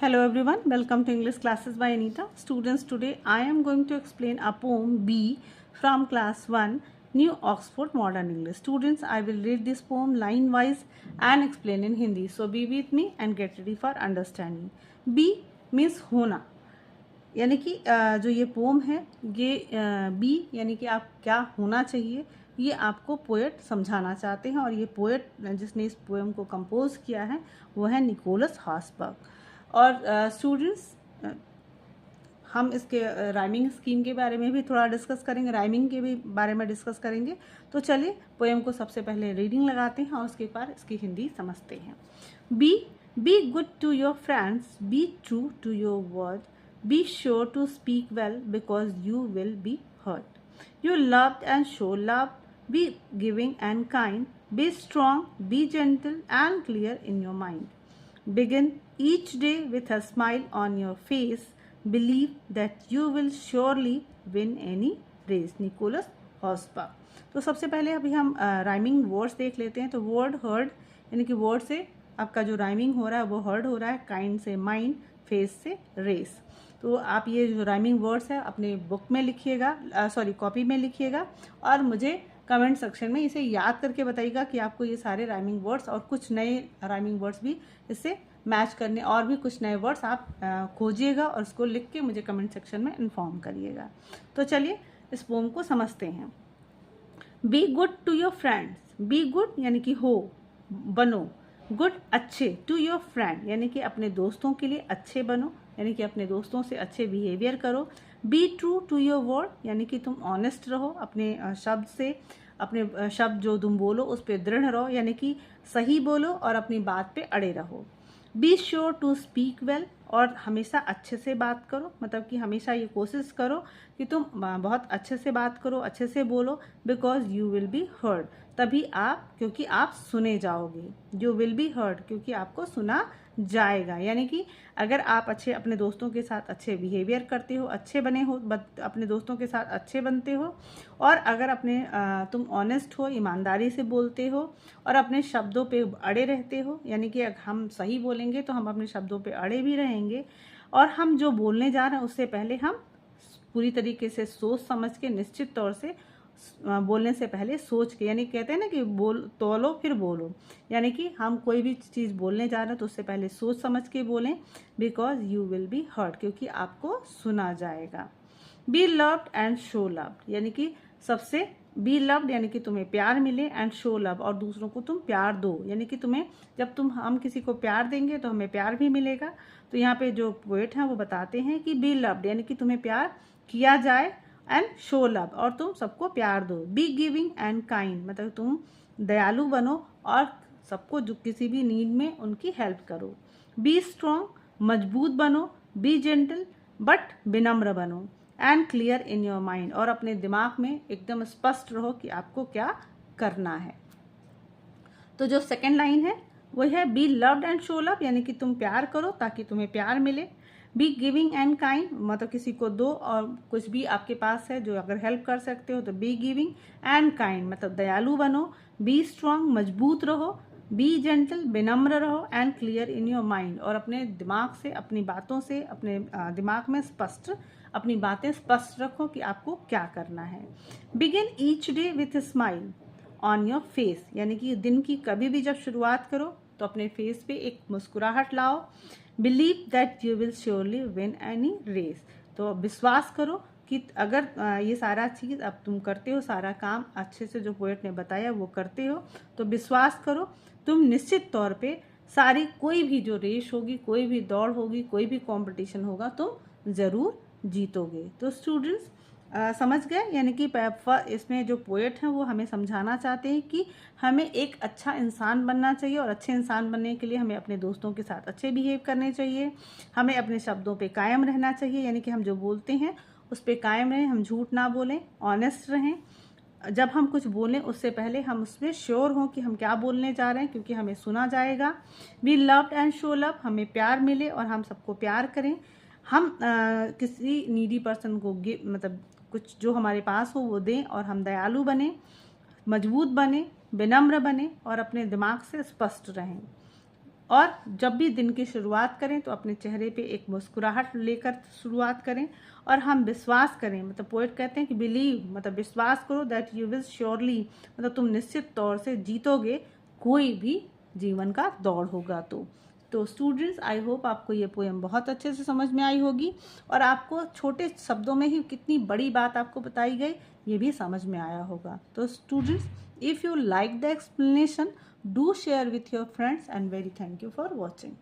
Hello everyone, welcome to English classes by Anita. Students, today I am going to explain a poem B from class 1, New Oxford Modern English. Students, I will read this poem line wise and explain in Hindi. So be with me and get ready for understanding. B means होना, यानी कि जो ये pome है ये B यानी कि आप क्या होना चाहिए ये आपको पोएट समझाना चाहते हैं। और ये पोएट जिसने इस पोएम को कंपोज किया है वो है निकोलस हॉसबर्ग। और स्टूडेंट्स हम इसके राइमिंग स्कीम के बारे में भी थोड़ा डिस्कस करेंगे, राइमिंग के भी बारे में डिस्कस करेंगे। तो चलिए पोएम को सबसे पहले रीडिंग लगाते हैं और उसके बाद इसकी हिंदी समझते हैं। Be good to your friends, be true to your word, be sure to speak well because you will be hurt. You loved and show love, be giving and kind, be strong, be gentle and clear in your mind. Begin each day with a smile on your face, believe that you will surely win any race. Nicholas Hausberg. तो सबसे पहले अभी हम rhyming words देख लेते हैं। तो word heard यानी कि वर्ड से आपका जो राइमिंग हो रहा है वो हर्ड हो रहा है, काइंड से माइंड, फेस से रेस। तो आप ये जो राइमिंग वर्ड्स है अपने बुक में लिखिएगा, कॉपी में लिखिएगा और मुझे कमेंट सेक्शन में इसे याद करके बताइएगा कि आपको ये सारे राइमिंग वर्ड्स और कुछ नए राइमिंग वर्ड्स भी इससे मैच करने, और भी कुछ नए वर्ड्स आप खोजिएगा और उसको लिख के मुझे कमेंट सेक्शन में इन्फॉर्म करिएगा। तो चलिए इस पोम को समझते हैं। Be good to your friends, be good यानी कि हो, बनो, गुड अच्छे, टू योर फ्रेंड यानी कि अपने दोस्तों के लिए अच्छे बनो, यानी कि अपने दोस्तों से अच्छे बिहेवियर करो। Be true to your word यानी कि तुम ऑनेस्ट रहो, अपने शब्द से, अपने शब्द जो तुम बोलो उस पर दृढ़ रहो, यानी कि सही बोलो और अपनी बात पे अड़े रहो। Be sure to speak well और हमेशा अच्छे से बात करो, मतलब कि हमेशा ये कोशिश करो कि तुम बहुत अच्छे से बात करो, अच्छे से बोलो। Because you will be heard, तभी आप, क्योंकि आप सुने जाओगे। यू विल बी हर्ड क्योंकि आपको सुना जाएगा, यानी कि अगर आप अच्छे अपने दोस्तों के साथ अच्छे बिहेवियर करते हो, अच्छे बने हो, अपने दोस्तों के साथ अच्छे बनते हो, और अगर तुम ऑनेस्ट हो, ईमानदारी से बोलते हो और अपने शब्दों पे अड़े रहते हो, यानी कि अगर हम सही बोलेंगे तो हम अपने शब्दों पे अड़े भी रहेंगे, और हम जो बोलने जा रहे हैं उससे पहले हम पूरी तरीके से सोच समझ के, निश्चित तौर से बोलने से पहले सोच के, यानी कहते हैं ना कि तोलो फिर बोलो, यानी कि हम कोई भी चीज़ बोलने जा रहे हैं तो उससे पहले सोच समझ के बोलें। Because you will be heard क्योंकि आपको सुना जाएगा। Be loved and show loved यानी कि सबसे, बी लव्ड यानी कि तुम्हें प्यार मिले, एंड शो लव और दूसरों को तुम प्यार दो, यानी कि तुम्हें जब हम किसी को प्यार देंगे तो हमें प्यार भी मिलेगा। तो यहाँ पे जो पोएट हैं वो बताते हैं कि बी लव्ड यानी कि तुम्हें प्यार किया जाए, एंड शो लव और तुम सबको प्यार दो। बी गिविंग एंड काइंड मतलब तुम दयालु बनो और सबको जो किसी भी नीड में उनकी हेल्प करो। बी स्ट्रॉन्ग मजबूत बनो, बी जेंटल बट विनम्र बनो, and clear in your mind और अपने दिमाग में एकदम स्पष्ट रहो कि आपको क्या करना है। तो जो सेकेंड लाइन है वो है B loved and show love यानी कि तुम प्यार करो ताकि तुम्हें प्यार मिले। बी गिविंग एंड काइंड मतलब किसी को दो और कुछ भी आपके पास है जो अगर हेल्प कर सकते हो तो बी गिविंग एंड काइंड मतलब दयालु बनो। बी स्ट्रॉन्ग मजबूत रहो, बी जेंटल विनम्र रहो, and clear in your mind और अपने दिमाग से, अपनी बातों से, अपने दिमाग में अपनी बातें स्पष्ट रखो कि आपको क्या करना है। Begin each day with a smile on your face यानी कि दिन की कभी भी जब शुरुआत करो तो अपने फेस पे एक मुस्कुराहट लाओ। Believe that you will surely win any race तो विश्वास करो कि अगर ये सारा चीज़ अब तुम करते हो, सारा काम अच्छे से जो पोएट ने बताया वो करते हो, तो विश्वास करो तुम निश्चित तौर पे सारी कोई भी जो रेस होगी, कोई भी दौड़ होगी, कोई भी कंपटीशन होगा तुम ज़रूर जीतोगे। तो स्टूडेंट्स समझ गए, यानी कि इसमें जो पोएट हैं वो हमें समझाना चाहते हैं कि हमें एक अच्छा इंसान बनना चाहिए और अच्छे इंसान बनने के लिए हमें अपने दोस्तों के साथ अच्छे बिहेव करने चाहिए, हमें अपने शब्दों पे कायम रहना चाहिए, यानी कि हम जो बोलते हैं उस पर कायम रहें, हम झूठ ना बोलें, ऑनेस्ट रहें। जब हम कुछ बोलें उससे पहले हम उसमें श्योर हों कि हम क्या बोलने जा रहे हैं क्योंकि हमें सुना जाएगा। Be loved and show love हमें प्यार मिले और हम सबको प्यार करें। हम किसी नीडी पर्सन को मतलब कुछ जो हमारे पास हो वो दें, और हम दयालु बने, मजबूत बने, विनम्र बने और अपने दिमाग से स्पष्ट रहें। और जब भी दिन की शुरुआत करें तो अपने चेहरे पे एक मुस्कुराहट लेकर शुरुआत करें और हम विश्वास करें, मतलब पोएट कहते हैं कि बिलीव, मतलब विश्वास करो दैट यू विल श्योरली, मतलब तुम निश्चित तौर से जीतोगे कोई भी जीवन का दौड़ होगा। तो स्टूडेंट्स, आई होप आपको ये पोएम बहुत अच्छे से समझ में आई होगी और आपको छोटे शब्दों में ही कितनी बड़ी बात आपको बताई गई ये भी समझ में आया होगा। तो students, if you like the explanation, do share with your friends, and very thank you for watching.